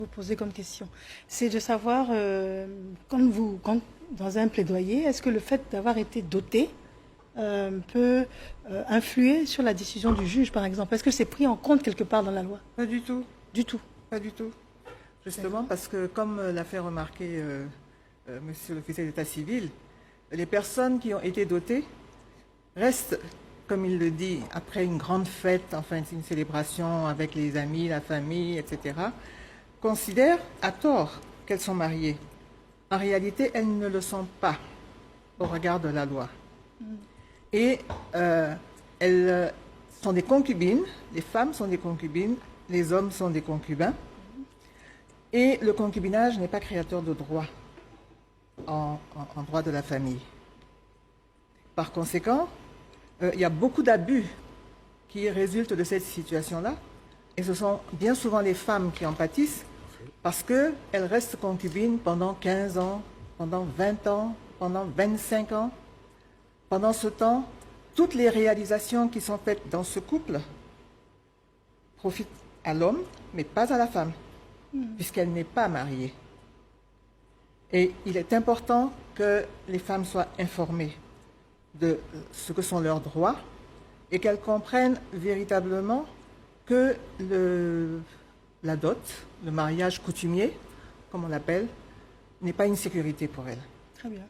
vous poser comme question, c'est de savoir, dans un plaidoyer, est-ce que le fait d'avoir été doté peut influer sur la décision du juge, par exemple? Est-ce que c'est pris en compte quelque part dans la loi? Pas du tout, Du tout. pas du tout. Justement parce que, comme l'a fait remarquer monsieur l'officier d'état civil, les personnes qui ont été dotées restent, comme il le dit, après une grande fête, enfin une célébration avec les amis, la famille, etc., considèrent à tort qu'elles sont mariées. En réalité, elles ne le sont pas au regard de la loi. Et elles sont des concubines, les femmes sont des concubines, les hommes sont des concubins. Et le concubinage n'est pas créateur de droit en droit de la famille. Par conséquent, il y a beaucoup d'abus qui résultent de cette situation-là. Et ce sont bien souvent les femmes qui en pâtissent parce qu'elles restent concubines pendant 15 ans, pendant 20 ans, pendant 25 ans. Pendant ce temps, toutes les réalisations qui sont faites dans ce couple profitent à l'homme, mais pas à la femme, puisqu'elle n'est pas mariée. Et il est important que les femmes soient informées de ce que sont leurs droits et qu'elles comprennent véritablement que la dot, le mariage coutumier, comme on l'appelle, n'est pas une sécurité pour elles. Très bien.